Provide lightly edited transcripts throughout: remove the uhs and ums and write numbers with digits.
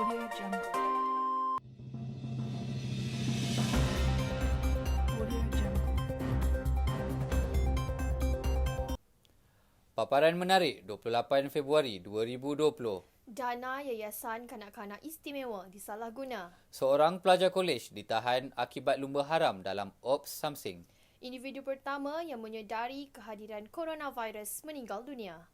Audio Jungle. Audio Jungle. Paparan menarik 28 Februari 2020. Dana Yayasan Kanak-Kanak Istimewa disalahguna. Seorang pelajar kolej ditahan akibat lumba haram dalam Ops Samsing. Individu pertama yang menyedari kehadiran coronavirus meninggal dunia.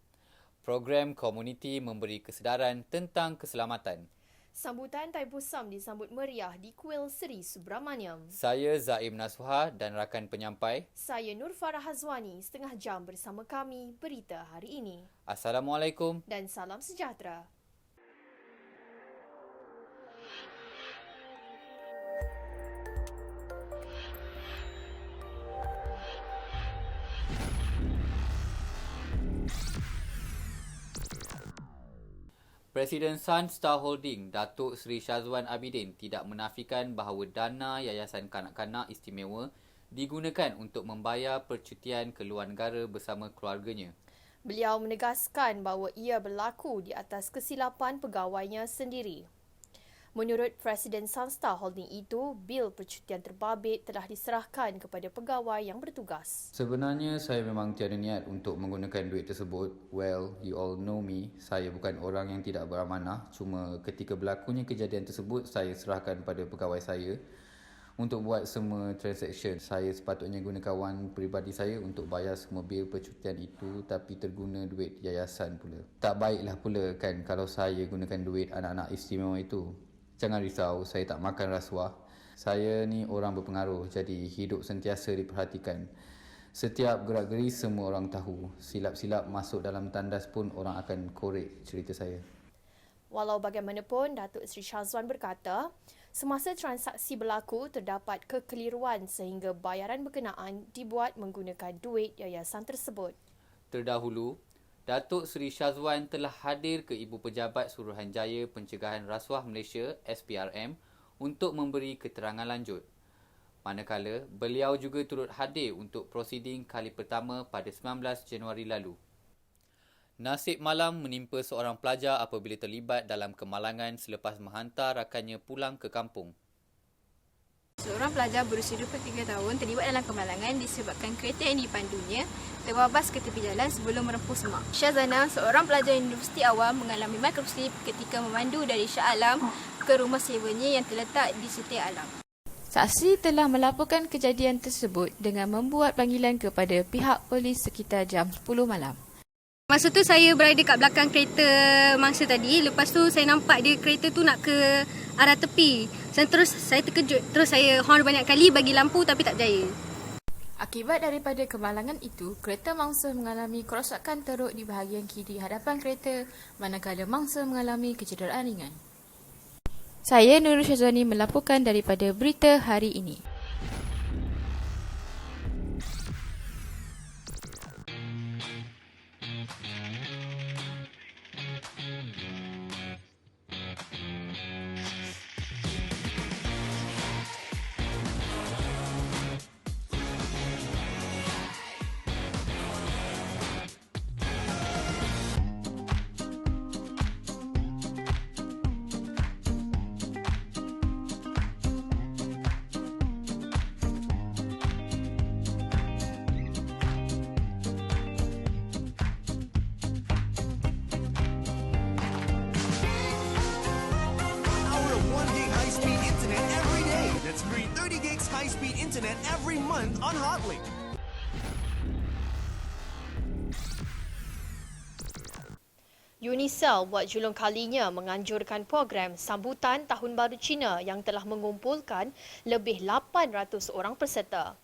Program komuniti memberi kesedaran tentang keselamatan. Sambutan Taipusam disambut meriah di Kuil Seri Subramaniam. Saya Zaim Nasuha dan rakan penyampai. Saya Nur Farah Hazwani, setengah jam bersama kami berita hari ini. Assalamualaikum. Dan salam sejahtera. Presiden Sunstar Holding, Datuk Seri Syazwan Abidin tidak menafikan bahawa dana Yayasan Kanak-Kanak Istimewa digunakan untuk membayar percutian ke luar negara bersama keluarganya. Beliau menegaskan bahawa ia berlaku di atas kesilapan pegawainya sendiri. Menurut Presiden Sunstar Holding itu, bil percutian terbabit telah diserahkan kepada pegawai yang bertugas. Sebenarnya saya memang tiada niat untuk menggunakan duit tersebut. Well, you all know me. Saya bukan orang yang tidak beramanah. Cuma ketika berlakunya kejadian tersebut, saya serahkan pada pegawai saya untuk buat semua transaction. Saya sepatutnya gunakan wang peribadi saya untuk bayar semua bil percutian itu, tapi terguna duit yayasan pula. Tak baiklah pula kan kalau saya gunakan duit anak-anak istimewa itu. Jangan risau, saya tak makan rasuah. Saya ni orang berpengaruh, jadi hidup sentiasa diperhatikan. Setiap gerak-geri semua orang tahu. Silap-silap masuk dalam tandas pun orang akan korek cerita saya. Walau bagaimanapun, Datuk Seri Syazwan berkata, semasa transaksi berlaku terdapat kekeliruan sehingga bayaran berkenaan dibuat menggunakan duit yayasan tersebut. Terdahulu, Datuk Seri Syazwan telah hadir ke Ibu Pejabat Suruhanjaya Pencegahan Rasuah Malaysia SPRM untuk memberi keterangan lanjut. Manakala, beliau juga turut hadir untuk prosiding kali pertama pada 19 Januari lalu. Nasib malam menimpa seorang pelajar apabila terlibat dalam kemalangan selepas menghantar rakannya pulang ke kampung. Seorang pelajar berusia 23 tahun terlibat dalam kemalangan disebabkan kereta yang dipandunya terbabas ke tepi jalan sebelum menempuh semak. Syazana, seorang pelajar Universiti Awam, mengalami makroslip ketika memandu dari Shah Alam ke rumah sewanya yang terletak di Setia Alam. Saksi telah melaporkan kejadian tersebut dengan membuat panggilan kepada pihak polis sekitar jam 10 malam. Masa tu saya berada kat belakang kereta mangsa tadi. Lepas tu saya nampak dia kereta tu nak ke arah tepi. Dan terus saya terkejut. Terus saya horn banyak kali bagi lampu tapi tak berjaya. Akibat daripada kemalangan itu, kereta mangsa mengalami kerosakan teruk di bahagian kiri hadapan kereta, manakala mangsa mengalami kecederaan ringan. Saya Nurul Syazwani melaporkan daripada berita hari ini. That's free 30 gigs high-speed internet every month on Hotlink. Unicell buat julung kalinya menganjurkan program sambutan Tahun Baru Cina yang telah mengumpulkan lebih 800 orang peserta.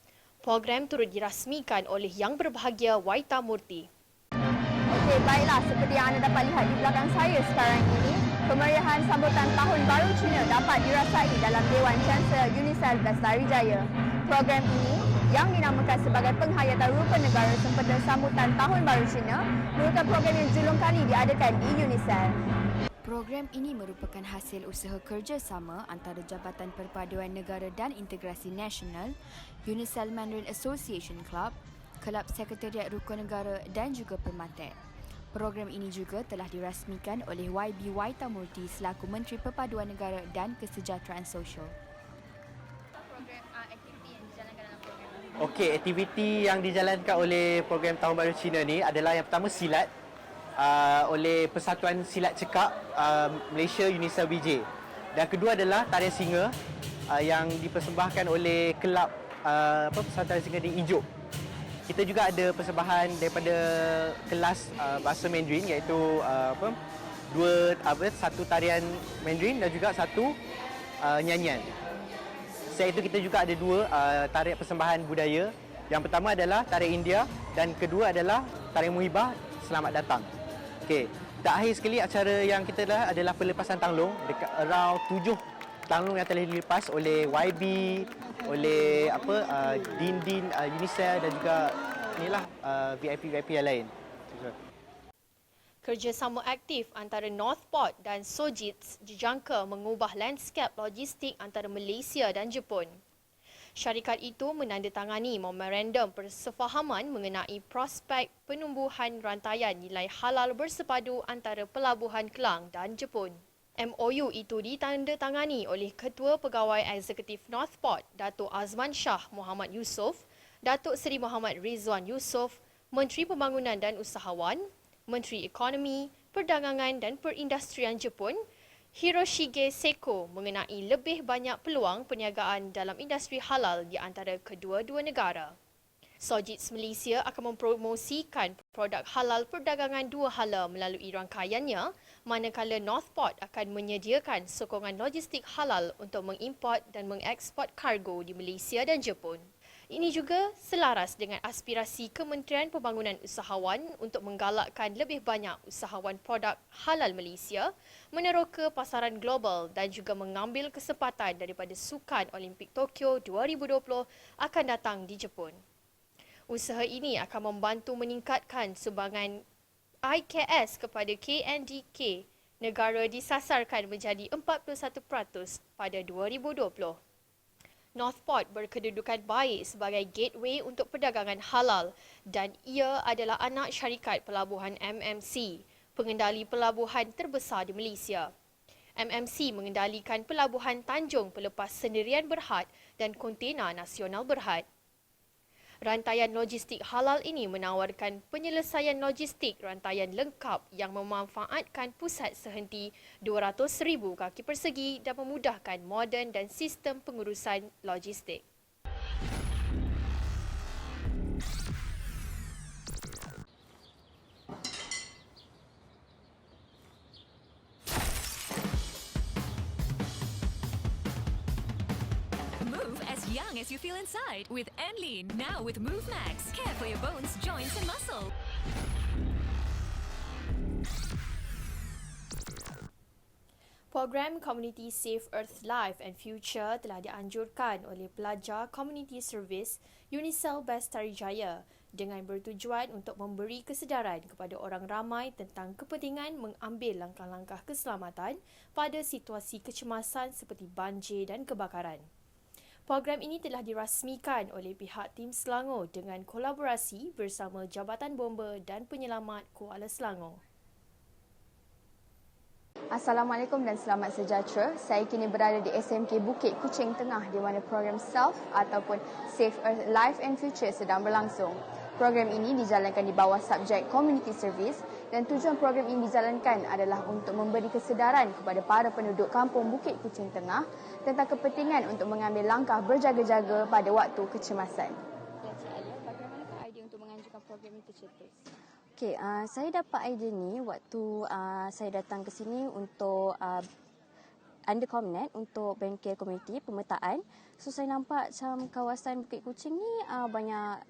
Program turut dirasmikan oleh Yang Berbahagia Waita Murti. Okey, baiklah, seperti yang anda dapat lihat di belakang saya sekarang ini, kemeriahan sambutan Tahun Baru Cina dapat dirasai dalam Dewan Chancellor Unicell Lestari Jaya. Program ini yang dinamakan sebagai penghayatan rupa negara sempena sambutan Tahun Baru Cina merupakan program yang julung kali diadakan di Unicell. Program ini merupakan hasil usaha kerjasama antara Jabatan Perpaduan Negara dan Integrasi Nasional, Unicell Mandarin Association Club, Kelab Sekretariat Rukun Negara dan juga Permatek. Program ini juga telah dirasmikan oleh YB Waitamurti selaku Menteri Perpaduan Negara dan Kesejahteraan Sosial. Okey, aktiviti yang dijalankan oleh program Tahun Baru Cina ni adalah yang pertama silat oleh Persatuan Silat Cekak Malaysia UNISA BJ. Dan kedua adalah tarian singa yang dipersembahkan oleh kelab Persatuan Singa di Ijuk. Kita juga ada persembahan daripada kelas bahasa Mandarin iaitu satu tarian Mandarin dan juga satu nyanyian. Selain itu kita juga ada dua tarian persembahan budaya. Yang pertama adalah tarian India dan kedua adalah tarian Muhibah Selamat Datang. Okey, terakhir sekali acara yang kita adalah pelepasan tanglung dekat around 7 tanglung yang telah dilepas oleh YB, oleh Din UNICEF dan juga inilah VIP yang lain. Kerjasama aktif antara Northport dan Sojitz dijangka mengubah lanskap logistik antara Malaysia dan Jepun. Syarikat itu menandatangani memorandum persefahaman mengenai prospek penumbuhan rantaian nilai halal bersepadu antara Pelabuhan Kelang dan Jepun. MOU itu ditandatangani oleh Ketua Pegawai Eksekutif Northport, Datuk Azman Shah Muhammad Yusof, Datuk Seri Muhammad Rizwan Yusof, Menteri Pembangunan dan Usahawan, Menteri Ekonomi, Perdagangan dan Perindustrian Jepun, Hiroshige Seko mengenai lebih banyak peluang perniagaan dalam industri halal di antara kedua-dua negara. Sojitz Malaysia akan mempromosikan produk halal perdagangan dua hala melalui rangkaiannya, manakala Northport akan menyediakan sokongan logistik halal untuk mengimport dan mengeksport kargo di Malaysia dan Jepun. Ini juga selaras dengan aspirasi Kementerian Pembangunan Usahawan untuk menggalakkan lebih banyak usahawan produk halal Malaysia meneroka pasaran global dan juga mengambil kesempatan daripada Sukan Olimpik Tokyo 2020 akan datang di Jepun. Usaha ini akan membantu meningkatkan sumbangan IKS kepada KNDK. Negara disasarkan menjadi 41% pada 2020. Northport berkedudukan baik sebagai gateway untuk perdagangan halal dan ia adalah anak syarikat pelabuhan MMC, pengendali pelabuhan terbesar di Malaysia. MMC mengendalikan pelabuhan Tanjung Pelepas Sendirian Berhad dan Kontena Nasional Berhad. Rantaian logistik halal ini menawarkan penyelesaian logistik rantaian lengkap yang memanfaatkan pusat sehenti 200,000 kaki persegi dan memudahkan moden dan sistem pengurusan logistik. Move as young as you feel inside with Enlin. Now with Move Max. Care for your bones, joints and muscle. Program Community Safe Earth Life and Future telah dianjurkan oleh pelajar Community Service Unisel Bastarijaya dengan bertujuan untuk memberi kesedaran kepada orang ramai tentang kepentingan mengambil langkah-langkah keselamatan pada situasi kecemasan seperti banjir dan kebakaran. Program ini telah dirasmikan oleh pihak Tim Selangor dengan kolaborasi bersama Jabatan Bomba dan Penyelamat Kuala Selangor. Assalamualaikum dan selamat sejahtera. Saya kini berada di SMK Bukit Kuching Tengah di mana program SELF ataupun Safe Earth Life and Future sedang berlangsung. Program ini dijalankan di bawah subjek Community Service dan tujuan program ini dijalankan adalah untuk memberi kesedaran kepada para penduduk kampung Bukit Kuching Tengah tentang kepentingan untuk mengambil langkah berjaga-jaga pada waktu kecemasan. Ya, Cik Alia, bagaimanakah idea untuk menganjurkan program ini tercetus? Okey, saya dapat idea ni waktu saya datang ke sini untuk under Comnet untuk bengkel komuniti pemetaan. So saya nampak macam kawasan Bukit Kuching ni banyak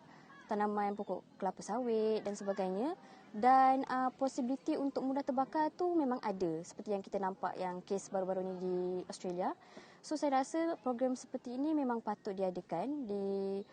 tanaman pokok kelapa sawit dan sebagainya, dan possibility untuk mudah terbakar tu memang ada seperti yang kita nampak yang kes baru-baru ni di Australia. So saya rasa program seperti ini memang patut diadakan di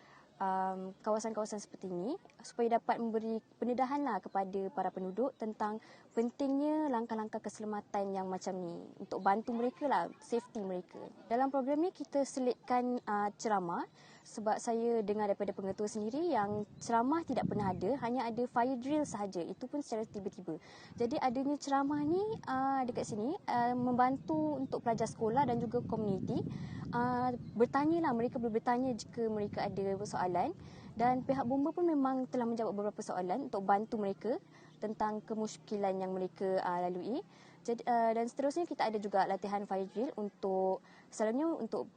kawasan-kawasan seperti ini supaya dapat memberi pendedahanlah kepada para penduduk tentang pentingnya langkah-langkah keselamatan yang macam ni untuk bantu mereka lah, safety mereka. Dalam program ni kita selitkan ceramah Sebab saya dengar daripada pengetua sendiri yang ceramah tidak pernah ada, hanya ada fire drill sahaja. Itu pun secara tiba-tiba. Jadi adanya ceramah ni dekat sini membantu untuk pelajar sekolah dan juga komuniti. Bertanyalah, mereka boleh bertanya jika mereka ada soalan. Dan pihak bomba pun memang telah menjawab beberapa soalan untuk bantu mereka tentang kemusykilan yang mereka lalui. Jadi, dan seterusnya kita ada juga latihan fire drill untuk selalunya untuk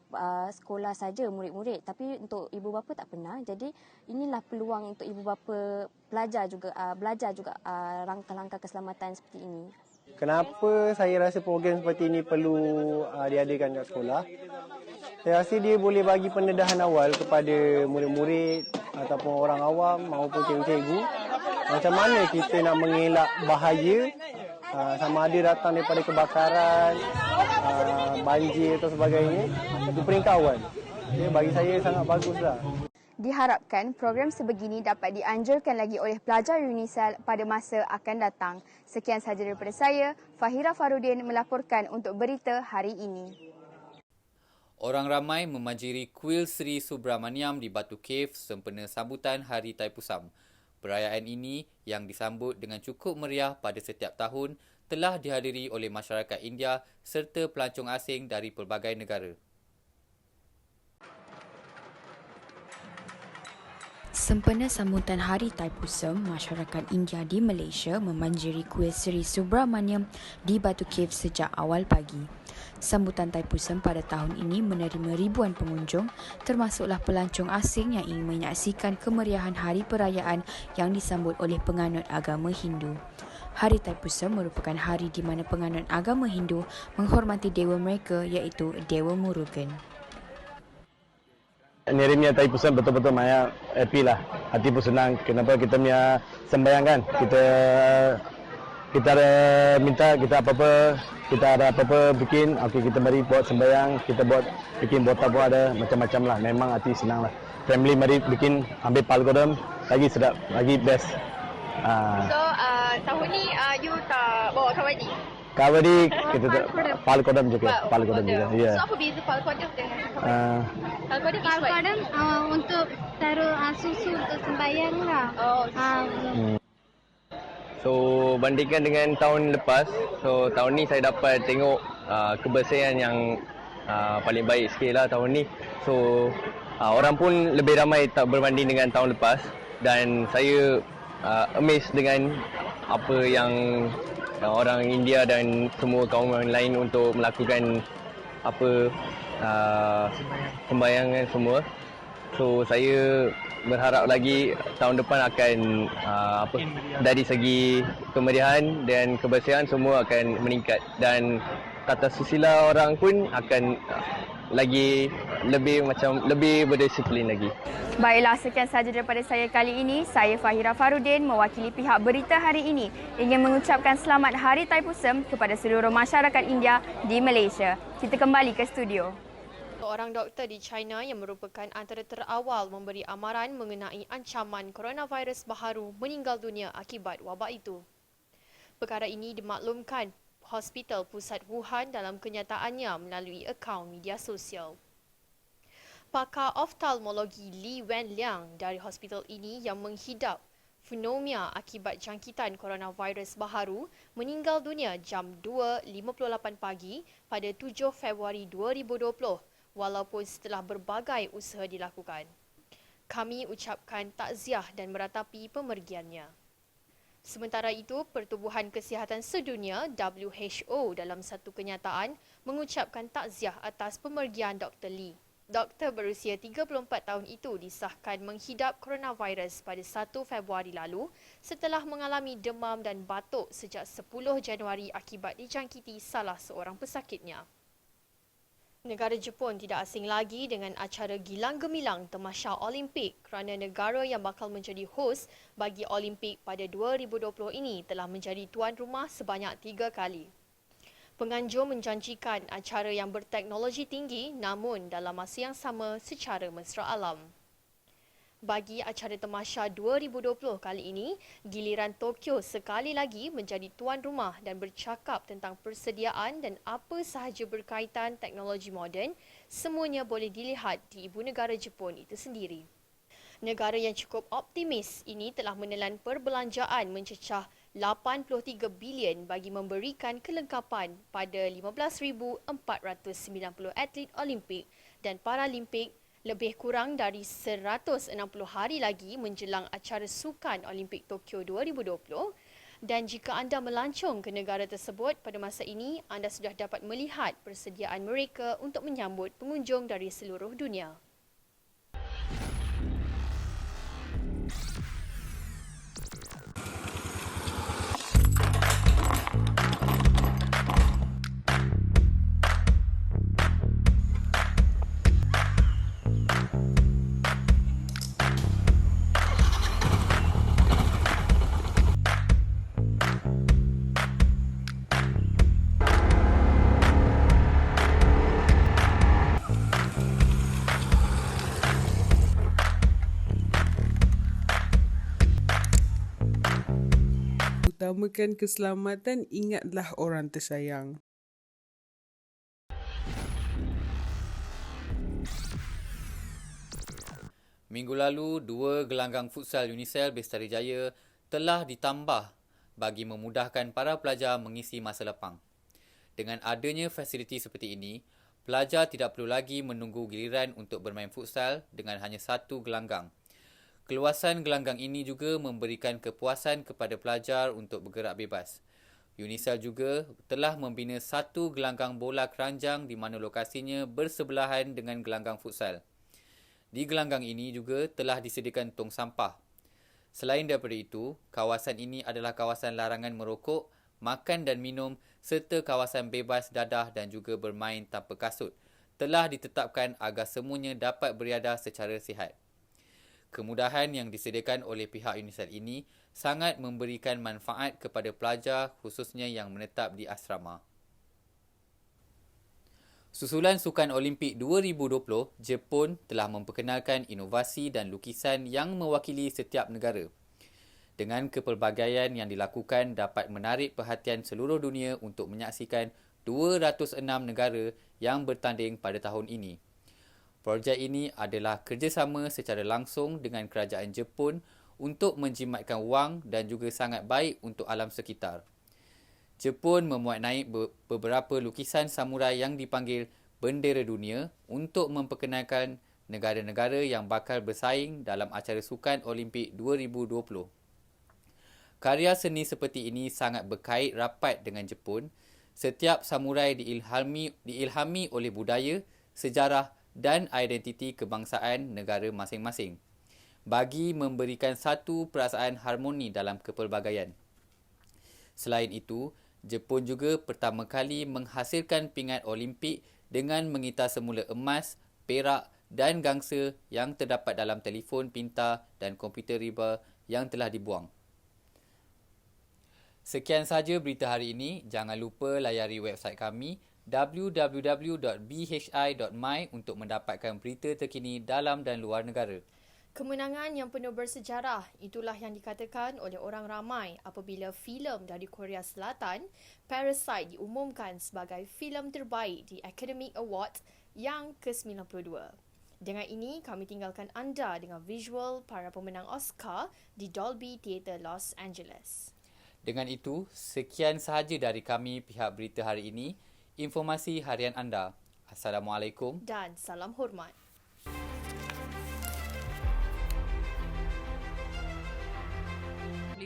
sekolah saja murid-murid, tapi untuk ibu bapa tak pernah. Jadi inilah peluang untuk ibu bapa belajar juga langkah-langkah keselamatan seperti ini. Kenapa saya rasa program seperti ini perlu diadakan kat sekolah? Saya rasa dia boleh bagi pendedahan awal kepada murid-murid ataupun orang awam maupun cikgu-cikgu macam mana kita nak mengelak bahaya, sama ada datang daripada kebakaran, banjir atau sebagainya, itu peringkat awal. Bagi saya sangat baguslah. Diharapkan program sebegini dapat dianjurkan lagi oleh pelajar UNISEL pada masa akan datang. Sekian sahaja daripada saya, Fahira Farudin melaporkan untuk berita hari ini. Orang ramai memanjiri kuil Sri Subramaniam di Batu Cave sempena sambutan Hari Taipusam. Perayaan ini yang disambut dengan cukup meriah pada setiap tahun telah dihadiri oleh masyarakat India serta pelancong asing dari pelbagai negara. Sempena sambutan Hari Taipusam, masyarakat India di Malaysia memanjiri kuil Sri Subramaniam di Batu Cave sejak awal pagi. Sambutan Taipusam pada tahun ini menerima ribuan pengunjung, termasuklah pelancong asing yang ingin menyaksikan kemeriahan hari perayaan yang disambut oleh penganut agama Hindu. Hari Taipusam merupakan hari di mana penganut agama Hindu menghormati dewa mereka iaitu Dewa Murugan. Nirimnya Taipusam betul-betul Maya happy lah. Hati pun senang. Kenapa kita punya sembahyang kan? Kita ada minta kita ada apa-apa bikin. Okey, kita mari buat sembahyang, kita bikin botak pun ada macam-macam lah. Memang hati senang lah. Family mari bikin ambil palgodam lagi sedap, lagi best. So tahun ni you tak bawa kawadi? Kawadi kita palgodam juga, palgodam juga. Ya. So apa beza palgodam dengan kawadi? Palgodam untuk taruh susu untuk sembahyang lah. So bandingkan dengan tahun lepas, so tahun ni saya dapat tengok kebersihan yang paling baik sikit lah tahun ni. So orang pun lebih ramai tak berbanding dengan tahun lepas dan saya amazed dengan apa yang orang India dan semua kaum lain untuk melakukan sembayangan semua. So saya berharap lagi tahun depan akan dari segi kemeriahan dan kebersihan semua akan meningkat dan tata susila orang pun akan lagi lebih berdisiplin lagi. Baiklah, sekian sahaja daripada saya kali ini. Saya Fahira Farudin mewakili pihak berita hari ini ingin mengucapkan selamat Hari Taipusam kepada seluruh masyarakat India di Malaysia. Kita kembali ke studio. Seorang doktor di China yang merupakan antara terawal memberi amaran mengenai ancaman coronavirus baharu meninggal dunia akibat wabak itu. Perkara ini dimaklumkan Hospital Pusat Wuhan dalam kenyataannya melalui akaun media sosial. Pakar oftalmologi Li Wenliang dari hospital ini yang menghidap pneumonia akibat jangkitan coronavirus baharu meninggal dunia jam 2.58 pagi pada 7 Februari 2020 walaupun setelah berbagai usaha dilakukan. Kami ucapkan takziah dan meratapi pemergiannya. Sementara itu, Pertubuhan Kesihatan Sedunia WHO dalam satu kenyataan mengucapkan takziah atas pemergian Dr. Lee. Doktor berusia 34 tahun itu disahkan menghidap coronavirus pada 1 Februari lalu setelah mengalami demam dan batuk sejak 10 Januari akibat dijangkiti salah seorang pesakitnya. Negara Jepun tidak asing lagi dengan acara gilang gemilang Tamasya Olimpik kerana negara yang bakal menjadi hos bagi Olimpik pada 2020 ini telah menjadi tuan rumah sebanyak 3 kali. Penganjur menjanjikan acara yang berteknologi tinggi namun dalam masa yang sama secara mesra alam. Bagi acara Tamasya 2020 kali ini, giliran Tokyo sekali lagi menjadi tuan rumah dan bercakap tentang persediaan dan apa sahaja berkaitan teknologi moden, semuanya boleh dilihat di ibu negara Jepun itu sendiri. Negara yang cukup optimis ini telah menelan perbelanjaan mencecah 83 bilion bagi memberikan kelengkapan pada 15,490 atlet Olimpik dan Paralimpik lebih kurang dari 160 hari lagi menjelang acara Sukan Olimpik Tokyo 2020, dan jika anda melancong ke negara tersebut pada masa ini, anda sudah dapat melihat persediaan mereka untuk menyambut pengunjung dari seluruh dunia. Utamakan keselamatan, ingatlah orang tersayang. Minggu lalu, 2 gelanggang futsal Unicel Bestari Jaya telah ditambah bagi memudahkan para pelajar mengisi masa lapang. Dengan adanya fasiliti seperti ini, pelajar tidak perlu lagi menunggu giliran untuk bermain futsal dengan hanya 1 gelanggang. Keluasan gelanggang ini juga memberikan kepuasan kepada pelajar untuk bergerak bebas. Unicel juga telah membina 1 gelanggang bola keranjang di mana lokasinya bersebelahan dengan gelanggang futsal. Di gelanggang ini juga telah disediakan tong sampah. Selain daripada itu, kawasan ini adalah kawasan larangan merokok, makan dan minum serta kawasan bebas dadah dan juga bermain tanpa kasut telah ditetapkan agar semuanya dapat beriadah secara sihat. Kemudahan yang disediakan oleh pihak Unicel ini sangat memberikan manfaat kepada pelajar khususnya yang menetap di asrama. Susulan Sukan Olimpik 2020, Jepun telah memperkenalkan inovasi dan lukisan yang mewakili setiap negara. Dengan kepelbagaian yang dilakukan dapat menarik perhatian seluruh dunia untuk menyaksikan 206 negara yang bertanding pada tahun ini. Projek ini adalah kerjasama secara langsung dengan kerajaan Jepun untuk menjimatkan wang dan juga sangat baik untuk alam sekitar. Jepun memuat naik beberapa lukisan samurai yang dipanggil bendera dunia untuk memperkenalkan negara-negara yang bakal bersaing dalam acara Sukan Olimpik 2020. Karya seni seperti ini sangat berkait rapat dengan Jepun. Setiap samurai diilhami oleh budaya, sejarah dan identiti kebangsaan negara masing-masing bagi memberikan satu perasaan harmoni dalam kepelbagaian. Selain itu, Jepun juga pertama kali menghasilkan pingat Olimpik dengan mengitar semula emas, perak dan gangsa yang terdapat dalam telefon pintar dan komputer riba yang telah dibuang. Sekian sahaja berita hari ini. Jangan lupa layari website kami www.bhi.my untuk mendapatkan berita terkini dalam dan luar negara. Kemenangan yang penuh bersejarah, itulah yang dikatakan oleh orang ramai apabila filem dari Korea Selatan, Parasite, diumumkan sebagai filem terbaik di Academy Award yang ke-92. Dengan ini, kami tinggalkan anda dengan visual para pemenang Oscar di Dolby Theatre Los Angeles. Dengan itu, sekian sahaja dari kami pihak berita hari ini. Informasi harian anda. Assalamualaikum dan salam hormat.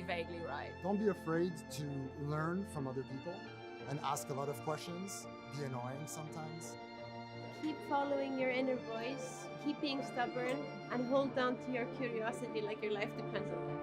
Vaguely right. Don't be afraid to learn from other people and ask a lot of questions. Be annoying sometimes. Keep following your inner voice, keep being stubborn, and hold down to your curiosity like your life depends on it.